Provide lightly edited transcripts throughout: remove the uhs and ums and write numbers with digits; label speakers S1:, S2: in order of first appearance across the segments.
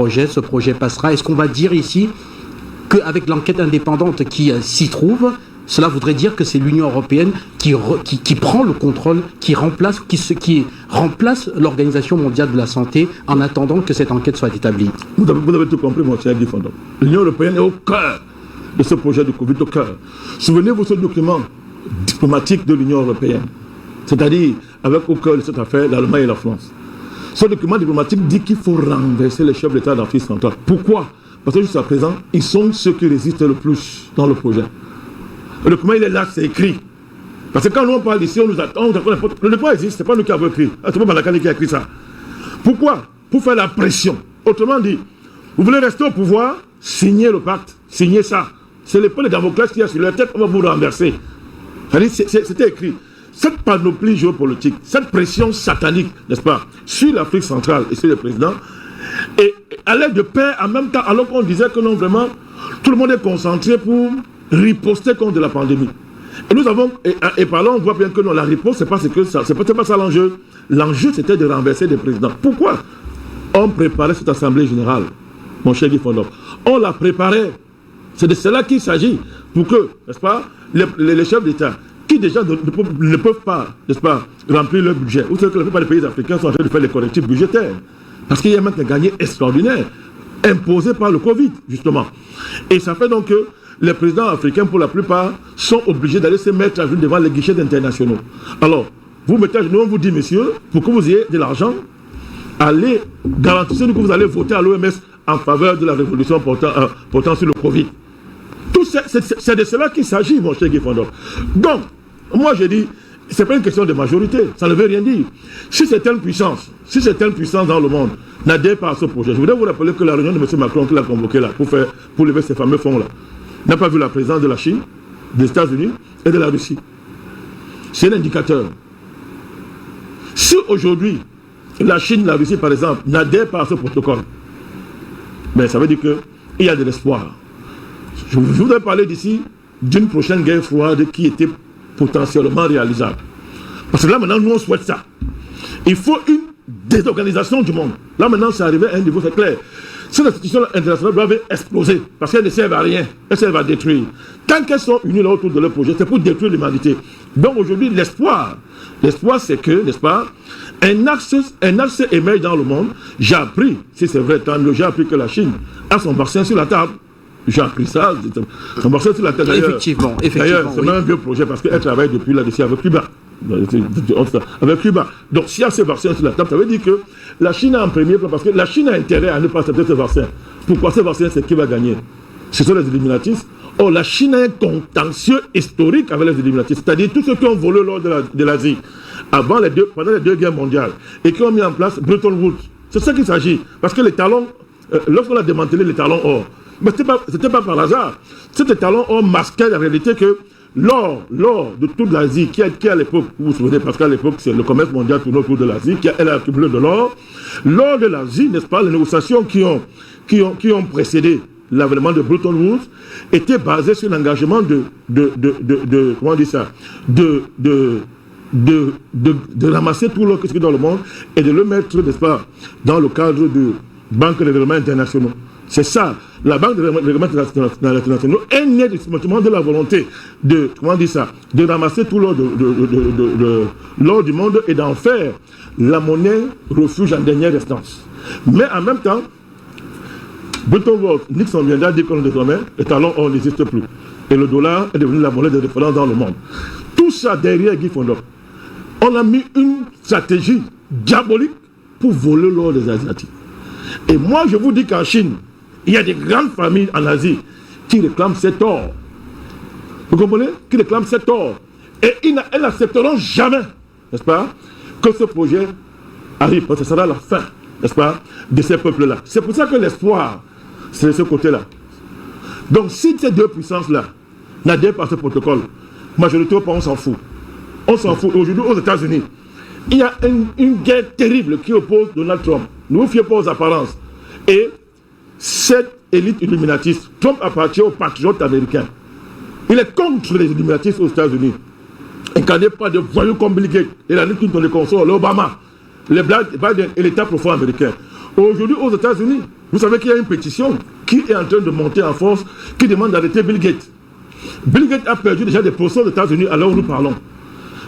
S1: ce projet passera. Est-ce qu'on va dire ici qu'avec l'enquête indépendante qui s'y trouve, cela voudrait dire que c'est l'Union européenne qui prend le contrôle, qui remplace l'Organisation mondiale de la santé en attendant que cette enquête soit établie?
S2: Vous avez tout compris, mon cher Guy Fondon. L'Union européenne est au cœur de ce projet de Covid, au cœur. Souvenez-vous de ce document diplomatique de l'Union européenne, c'est-à-dire avec au cœur de cette affaire l'Allemagne et la France. Ce document diplomatique dit qu'il faut renverser les chefs d'État d'Afrique centrale. Pourquoi? Parce que jusqu'à présent, ils sont ceux qui résistent le plus dans le projet. Le document, il est là, c'est écrit. Parce que quand nous on parle ici, on nous attend, le document existe, ce n'est pas nous qui avons écrit. C'est pas Malakani qui a écrit ça. Pourquoi? Pour faire la pression. Autrement dit, vous voulez rester au pouvoir, signez le pacte, signez ça. C'est l'épée de Damoclès qui a sur la tête, on va vous renverser. C'était écrit. Cette panoplie géopolitique, cette pression satanique, n'est-ce pas, sur l'Afrique centrale et sur le président, et allait de pair en même temps, alors qu'on disait que non, vraiment, tout le monde est concentré pour riposter contre la pandémie. Et nous avons, et par là, on voit bien que non, la riposte, c'est pas ça l'enjeu. L'enjeu, c'était de renverser des présidents. Pourquoi on préparait cette assemblée générale, mon cher Guy Fondon? On la préparait. C'est de cela qu'il s'agit, pour que, n'est-ce pas, les chefs d'État, qui déjà ne peuvent pas, n'est-ce pas, remplir leur budget. Vous savez que la plupart des pays africains sont en train de faire des correctifs budgétaires. Parce qu'il y a maintenant un gagné extraordinaire, imposé par le Covid, justement. Et ça fait donc que les présidents africains, pour la plupart, sont obligés d'aller se mettre à genoux devant les guichets internationaux. Alors, vous mettez à genoux, on vous dit, messieurs, pour que vous ayez de l'argent, allez, garantissez-nous que vous allez voter à l'OMS en faveur de la révolution portant sur le Covid. C'est de cela qu'il s'agit, mon cher Guy Fondon. Donc, moi je dis, ce n'est pas une question de majorité, ça ne veut rien dire. Si c'est une puissance dans le monde n'adhère pas à ce projet, je voudrais vous rappeler que la réunion de M. Macron qu'il a convoquée là, pour lever ces fameux fonds-là, n'a pas vu la présence de la Chine, des États-Unis et de la Russie. C'est un indicateur. Si aujourd'hui, la Chine, la Russie par exemple, n'adhèrent pas à ce protocole, ben, ça veut dire qu'il y a de l'espoir. Je voudrais parler d'ici d'une prochaine guerre froide qui était potentiellement réalisable. Parce que là maintenant, nous on souhaite ça. Il faut une désorganisation du monde. Là maintenant, c'est arrivé à un niveau, c'est clair. Ces institutions internationales doivent exploser parce qu'elles ne servent à rien. Elles servent à détruire. Tant qu'elles sont unies là autour de leur projet, c'est pour détruire l'humanité. Donc aujourd'hui, l'espoir c'est que, n'est-ce pas, un axe émerge dans le monde. J'ai appris, si c'est vrai, j'ai appris que la Chine a son vaccin sur la table. J'ai appris ça, son vaccin sur la table.
S1: Effectivement.
S2: D'ailleurs, c'est même un vieux projet parce qu'elle travaille depuis là-dessus avec Cuba. Avec Cuba. Donc, s'il y a ce vaccin sur la table, ça veut dire que la Chine a en premier plan parce que la Chine a intérêt à ne pas accepter ce vaccin. Pourquoi ce vaccin, c'est qui va gagner? Ce sont les illuminatistes. Or, la Chine a un contentieux historique avec les illuminatistes, c'est-à-dire tous ceux qui ont volé l'or de l'Asie pendant les deux guerres mondiales et qui ont mis en place Bretton Woods. C'est ça qu'il s'agit. Parce que les talons, lorsqu'on a démantelé les talons or, mais ce n'était pas par hasard. Ces talons or masquaient la réalité que l'or de toute l'Asie, qui à l'époque, vous vous souvenez, parce qu'à l'époque, c'est le commerce mondial tourné autour de l'Asie, elle a accumulé de l'or. L'or de l'Asie, n'est-ce pas, les négociations qui ont précédé l'avènement de Bretton Woods étaient basées sur l'engagement comment on dit ça, de ramasser tout l'or qui est dans le monde et de le mettre, n'est-ce pas, dans le cadre de banques de règlements internationaux. C'est ça. La Banque de règlements internationaux est née justement de la volonté de ramasser tout l'or l'or du monde et d'en faire la monnaie refuge en dernière instance. Mais en même temps, Bretton Woods, Nixon viendra dire que désormais, les talons or n'existent plus. Et le dollar est devenu la monnaie de référence dans le monde. Tout ça derrière Guy Fondon. On a mis une stratégie diabolique pour voler l'or des Asiatiques. Et moi, je vous dis qu'en Chine, il y a des grandes familles en Asie qui réclament cet or. Vous comprenez? Qui réclament cet or. Et elles n'accepteront jamais, n'est-ce pas, que ce projet arrive. Parce que ce sera la fin, n'est-ce pas, de ces peuples-là. C'est pour ça que l'espoir, c'est de ce côté-là. Donc, si ces deux puissances-là n'adhèrent pas à ce protocole, majorité, on s'en fout. On s'en fout. Aujourd'hui, aux États-Unis, il y a une guerre terrible qui oppose Donald Trump. Ne vous fiez pas aux apparences. Et cette élite illuminatiste, Trump appartient aux patriotes américains. Il est contre les illuminatistes aux États-Unis. Incarné par des voyous comme Bill Gates, et la Clinton, les consorts, l'Obama, les Biden et l'État profond américain. Aujourd'hui, aux États-Unis, Vous savez qu'il y a une pétition qui est en train de monter en force, qui demande d'arrêter Bill Gates. Bill Gates a perdu déjà des procès aux États-Unis à l'heure où nous parlons.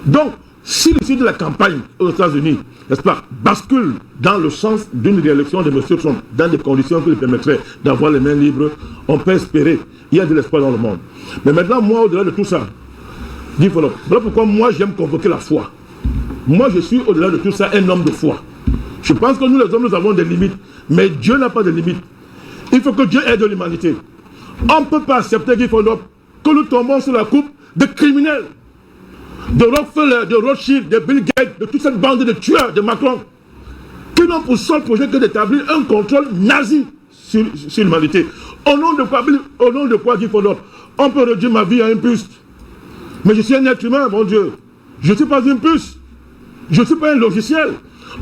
S2: Donc, si l'issue de la campagne aux États-Unis, n'est-ce pas, bascule dans le sens d'une réélection de M. Trump, dans des conditions qui lui permettraient d'avoir les mains libres, on peut espérer. Il y a de l'espoir dans le monde. Mais maintenant, moi, au-delà de tout ça, voilà pourquoi moi, j'aime convoquer la foi. Moi, je suis, au-delà de tout ça, un homme de foi. Je pense que nous, les hommes, nous avons des limites. Mais Dieu n'a pas de limites. Il faut que Dieu aide l'humanité. On ne peut pas accepter que nous tombons sur la coupe de criminels, de Rockefeller, de Rothschild, de Bill Gates, de toute cette bande de tueurs, de Macron, qui n'ont pour seul projet que d'établir un contrôle nazi sur l'humanité. Au nom de quoi, Guy Fodor, on peut réduire ma vie à une puce. Mais je suis un être humain, mon Dieu. Je ne suis pas une puce. Je ne suis pas un logiciel.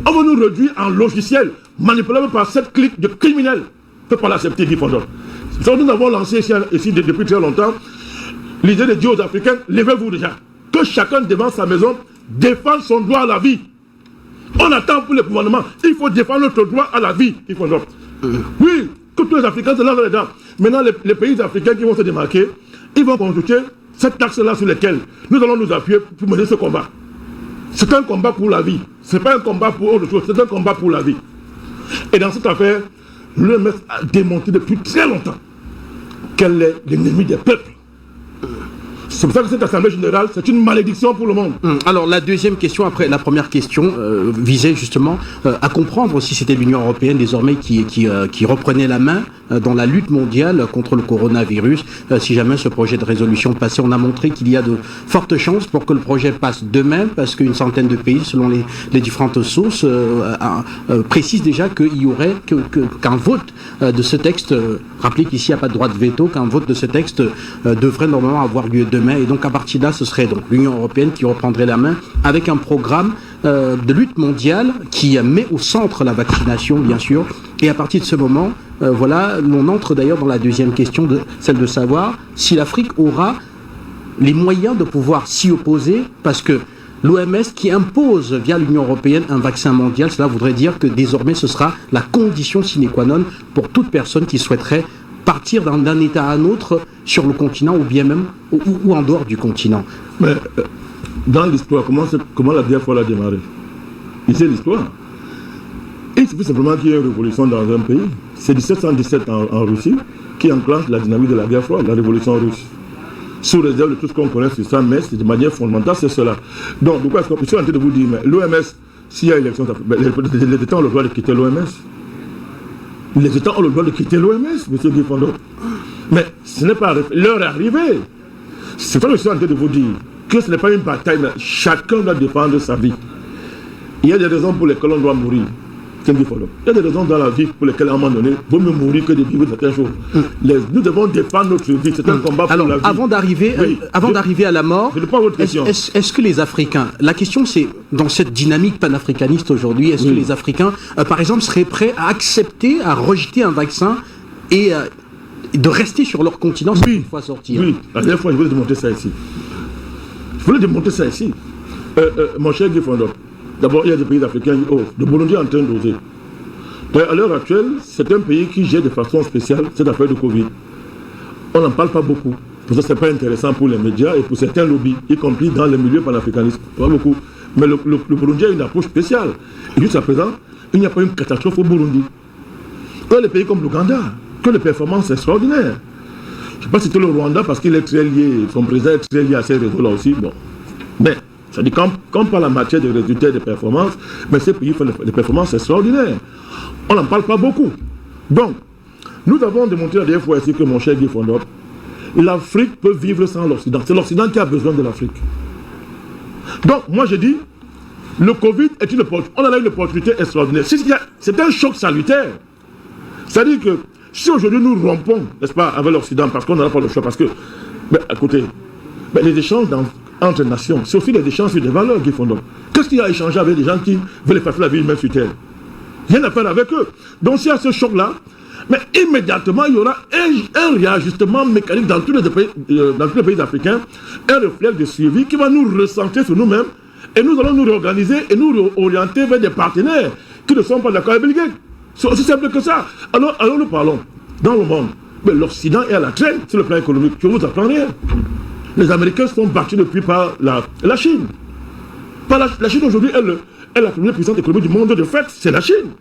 S2: On va nous réduire en logiciel, manipulable par cette clique de criminels. On ne peut pas l'accepter, Guy Fodor. Nous avons lancé ici depuis très longtemps l'idée de dire aux Africains, levez-vous déjà. Que chacun devant sa maison défende son droit à la vie. On attend pour le gouvernement. Il faut défendre notre droit à la vie. Il faut oui, que tous les Africains se lavent les dents. Maintenant, les pays africains qui vont se démarquer, ils vont consulter cette taxe-là sur laquelle nous allons nous appuyer pour mener ce combat. C'est un combat pour la vie. Ce n'est pas un combat pour autre chose, c'est un combat pour la vie. Et dans cette affaire, l'OMS a démontré depuis très longtemps qu'elle est l'ennemi des peuples. C'est pour ça que cette Assemblée Générale, c'est une malédiction pour le monde.
S1: Alors, la deuxième question, après la première question, visait justement à comprendre si c'était l'Union européenne désormais qui reprenait la main dans la lutte mondiale contre le coronavirus. Si jamais ce projet de résolution passait, on a montré qu'il y a de fortes chances pour que le projet passe demain, parce qu'une centaine de pays, selon les différentes sources, précisent déjà qu'il y aurait qu'un vote de ce texte, rappelez qu'ici il n'y a pas de droit de veto, qu'un vote de ce texte devrait normalement avoir lieu demain. Et donc à partir de là, ce serait donc l'Union européenne qui reprendrait la main avec un programme de lutte mondiale qui met au centre la vaccination, bien sûr. Et à partir de ce moment, voilà, on entre d'ailleurs dans la deuxième question, celle de savoir si l'Afrique aura les moyens de pouvoir s'y opposer, parce que l'OMS qui impose via l'Union européenne un vaccin mondial, cela voudrait dire que désormais ce sera la condition sine qua non pour toute personne qui souhaiterait partir d'un état à un autre sur le continent ou bien même ou en dehors du continent.
S2: Mais dans l'histoire, comment la guerre froide a démarré? C'est l'histoire. Il suffit simplement qu'il y ait une révolution dans un pays. C'est 1717 en Russie qui enclenche la dynamique de la guerre froide, la révolution russe. Sous réserve de tout ce qu'on connaît sur ça, mais de manière fondamentale, c'est cela. Donc, pourquoi est-ce que je suis en train de vous dire, l'OMS, s'il y a élection, les États ont le droit de quitter l'OMS. Les États ont le droit de quitter l'OMS, M. Guy Fodor. Mais ce n'est pas l'heure est arrivée. C'est ça que je suis en train de vous dire. Que ce n'est pas une bataille, mais chacun doit défendre sa vie. Il y a des raisons pour lesquelles on doit mourir. Il y a des raisons dans la vie pour lesquelles, à un moment donné, il vaut mieux mourir que de vivre certaines choses. Nous devons défendre notre vie. C'est un combat pour la vie.
S1: Avant d'arriver à la mort, est-ce que les Africains, la question c'est, dans cette dynamique panafricaniste aujourd'hui, est-ce que les Africains, par exemple, seraient prêts à accepter, à rejeter un vaccin et de rester sur leur continent sans une fois sortir?
S2: Oui, la dernière fois, je voulais démontrer ça ici. Mon cher Guy Fodor, d'abord, il y a des pays africains qui osent. Le Burundi est en train d'oser. À l'heure actuelle, c'est un pays qui gère de façon spéciale cette affaire de Covid. On n'en parle pas beaucoup. Pour ça, ce n'est pas intéressant pour les médias et pour certains lobbies, y compris dans les milieux panafricanistes. Pas beaucoup. Mais le Burundi a une approche spéciale. Et jusqu'à présent, il n'y a pas eu une catastrophe au Burundi. Dans les pays comme l'Ouganda, que les performances sont extraordinaires. Je ne sais pas si c'est le Rwanda parce qu'il est très lié, son président est très lié à ces réseaux-là aussi. Bon. Mais, ça dit quand par la matière des résultats et des performances, mais ces pays font des performances extraordinaires. On n'en parle pas beaucoup. Donc, nous avons démontré la dernière fois ici que mon cher Guy Fodor, l'Afrique peut vivre sans l'Occident. C'est l'Occident qui a besoin de l'Afrique. Donc, moi je dis, le Covid est une opportunité. On a une opportunité extraordinaire. C'est un choc salutaire. C'est-à-dire que si aujourd'hui nous rompons, n'est-ce pas, avec l'Occident, parce qu'on n'aura pas le choix, parce que, à côté, les échanges entre nations, c'est aussi des échanges sur des valeurs qui font donc. Qu'est-ce qu'il y a à échanger avec des gens qui veulent faire la vie humaine sur Terre? Rien à faire avec eux. Donc s'il y a ce choc-là, mais immédiatement il y aura un réajustement mécanique dans tous les pays africains, un réflexe de suivi qui va nous recentrer sur nous-mêmes et nous allons nous réorganiser et nous orienter vers des partenaires qui ne sont pas d'accord avec Bill Gates. C'est aussi simple que ça. Alors nous parlons dans le monde. Mais l'Occident est à la traîne sur le plan économique. Je ne vous apprends rien. Les Américains sont battus depuis par la Chine. La Chine aujourd'hui est la première puissance économique du monde de fait. C'est la Chine.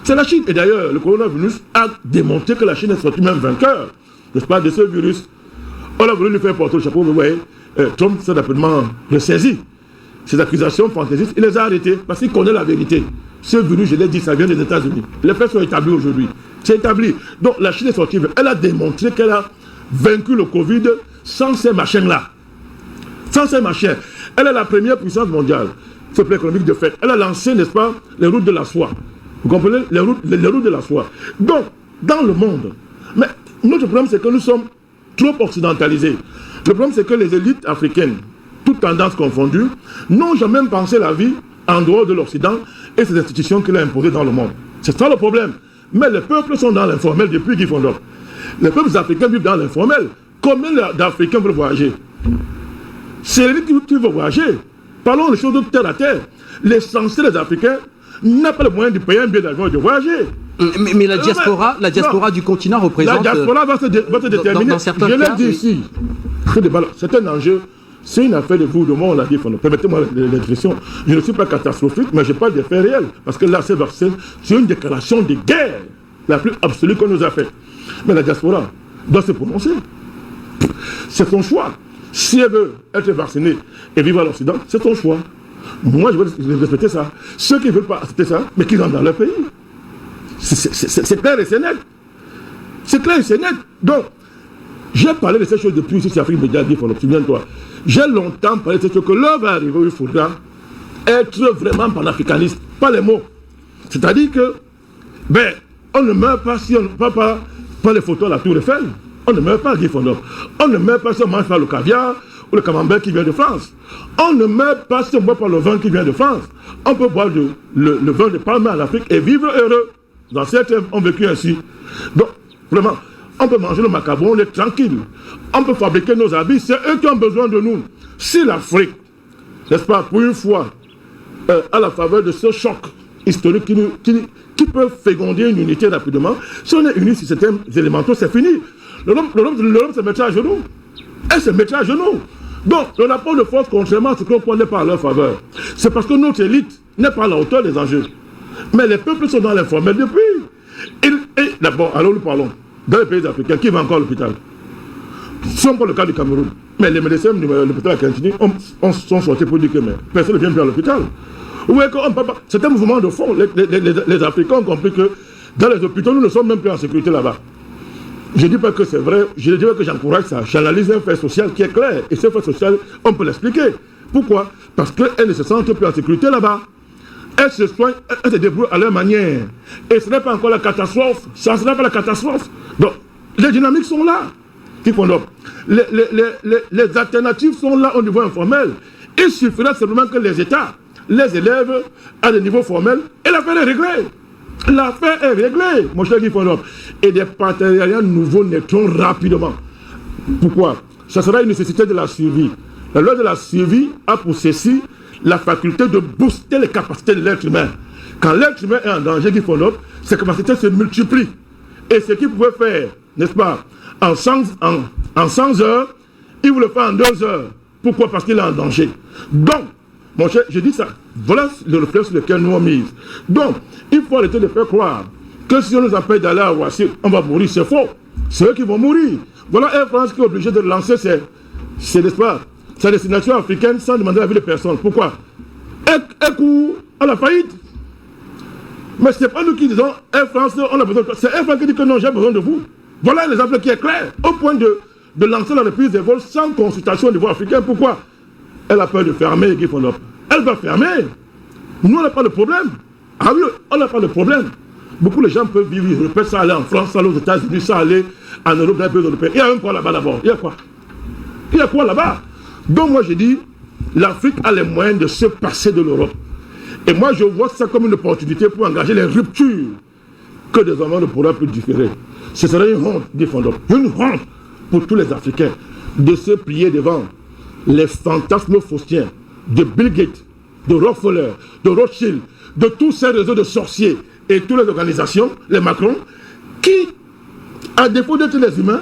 S2: C'est la Chine. Et d'ailleurs, le coronavirus a démontré que la Chine est sortie même vainqueur, n'est-ce pas, de ce virus. On a voulu lui faire porter le chapeau, mais vous voyez, Trump s'est rapidement ressaisi. Ces accusations fantaisistes, il les a arrêtées parce qu'il connaît la vérité. Ce virus, je l'ai dit, ça vient des États-Unis. Les faits sont établis aujourd'hui. C'est établi. Donc la Chine est sortie. Elle a démontré qu'elle a vaincu le Covid sans ces machins-là. Sans ces machins. Elle est la première puissance mondiale, ce plan économique de fait. Elle a lancé, n'est-ce pas, les routes de la soie. Vous comprenez? Les routes de la soie. Donc, dans le monde, mais notre problème, c'est que nous sommes trop occidentalisés. Le problème, c'est que les élites africaines, toutes tendances confondues, n'ont jamais pensé la vie en dehors de l'Occident et ses institutions qu'il a imposées dans le monde. C'est ça le problème. Mais les peuples sont dans l'informel depuis qu'ils font d'or. Les peuples africains vivent dans l'informel. Combien d'Africains veulent voyager? C'est l'élite qui veut voyager. Parlons des choses de terre à terre. L'essentiel des Africains n'a pas le moyen de payer un billet d'avion et de voyager.
S1: Mais la diaspora du continent représente...
S2: La diaspora va se déterminer.
S1: Dans certains
S2: je l'ai
S1: cas,
S2: dit ici. C'est un enjeu. C'est une affaire de vous, de moi, on l'a dit. Permettez-moi l'expression. Je ne suis pas catastrophique, mais je parle des faits réels. Parce que là, c'est une déclaration de guerre, la plus absolue qu'on nous a faite. Mais la diaspora doit se prononcer. C'est son choix. Si elle veut être vaccinée et vivre à l'Occident, c'est son choix. Moi, je veux respecter ça. Ceux qui ne veulent pas accepter ça, mais qui rentrent dans leur pays. C'est clair et c'est net. C'est clair et c'est net. Donc, j'ai parlé de ces choses depuis ici, c'est Afrique Média, souviens-toi. J'ai longtemps parlé de ces choses que l'heure va arriver où il faudra être vraiment panafricaniste, pas les mots. C'est-à-dire que, on ne meurt pas si on ne peut pas les photos à la Tour Eiffel. On ne meurt pas à Guy Fondor. On ne meurt pas si on mange pas le caviar ou le camembert qui vient de France. On ne meurt pas si on ne boit pas le vin qui vient de France. On peut boire le vin de Palma en Afrique et vivre heureux. Dans certains ont vécu ainsi. Donc, vraiment, on peut manger le macaron, on est tranquille. On peut fabriquer nos habits, c'est eux qui ont besoin de nous. Si l'Afrique, n'est-ce pas, pour une fois, à la faveur de ce choc historique qui peut féconder une unité rapidement, si on est unis sur certains éléments, c'est fini. L'Europe se mettra à genoux. Elle se mettra à genoux. Donc, le rapport de force, contrairement à ce qu'on connaît par leur faveur, c'est parce que notre élite n'est pas à la hauteur des enjeux. Mais les peuples sont dans l'informel depuis. Et d'abord, alors nous parlons. Dans les pays africains, qui va encore à l'hôpital? Ce n'est pas le cas du Cameroun. Mais les médecins de l'hôpital à Cantini sont sortis pour dire que personne ne vient plus à l'hôpital. C'est un mouvement de fond. Les Africains ont compris que dans les hôpitaux, nous ne sommes même plus en sécurité là-bas. Je ne dis pas que c'est vrai, je ne dis pas que j'encourage ça. J'analyse un fait social qui est clair. Et ce fait social, on peut l'expliquer. Pourquoi? Parce qu'elles ne se sentent plus en sécurité là-bas. Elles se soignent, elles se débrouillent à leur manière. Et ce n'est pas encore la catastrophe. Ça ne sera pas la catastrophe. Donc, les dynamiques sont là. Les alternatives sont là au niveau informel. Il suffira simplement que les États les élèves à des niveaux formels et l'affaire est réglée. L'affaire est réglée, mon cher Guy Fondor. Et des partenariats nouveaux naîtront rapidement. Pourquoi? Ça sera une nécessité de la survie. La loi de la survie a pour ceci la faculté de booster les capacités de l'être humain. Quand l'être humain est en danger, Guy Fondor, ses capacités se multiplient. Et ce qu'il pouvait faire, n'est-ce pas, en 100 heures, il vous le fait en 2 heures. Pourquoi? Parce qu'il est en danger. Donc, mon cher, je dis ça. Voilà le réflexe sur lequel nous sommes mis. Donc, il faut arrêter de faire croire que si on nous empêche d'aller à Roissy, on va mourir. C'est faux. C'est eux qui vont mourir. Voilà Air France qui est obligé de lancer n'est-ce pas, sa destination africaine sans demander l'avis de personne. Pourquoi? Un coup à la faillite. Mais ce n'est pas nous qui disons Air France, on a besoin de toi. C'est Air France qui dit que non, j'ai besoin de vous. Voilà un exemple qui est clair. Au point de lancer la reprise des vols sans consultation au niveau africain. Pourquoi? Elle a peur de fermer, Guy Fondor. Elle va fermer. Nous, on n'a pas de problème. Ah oui, on n'a pas de problème. Beaucoup de gens peuvent vivre, ils répètent ça, aller en France, ça aller aux États-Unis, ça aller en Europe, dans les pays européens. Il y a un quoi là-bas d'abord? Il y a quoi? Il y a quoi là-bas? Donc moi je dis, l'Afrique a les moyens de se passer de l'Europe. Et moi je vois ça comme une opportunité pour engager les ruptures que désormais on ne pourra plus différer. Ce serait une honte, Guy Fondor, une honte pour tous les Africains de se plier devant les fantasmes faustiens de Bill Gates, de Rockefeller, de Rothschild, de tous ces réseaux de sorciers et toutes les organisations, les Macron, qui, à défaut d'être des humains,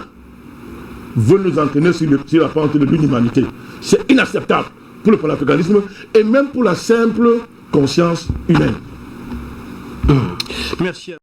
S2: veulent nous entraîner sur la pente de l'inhumanité. C'est inacceptable pour le panafricanisme et même pour la simple conscience humaine.
S1: Merci.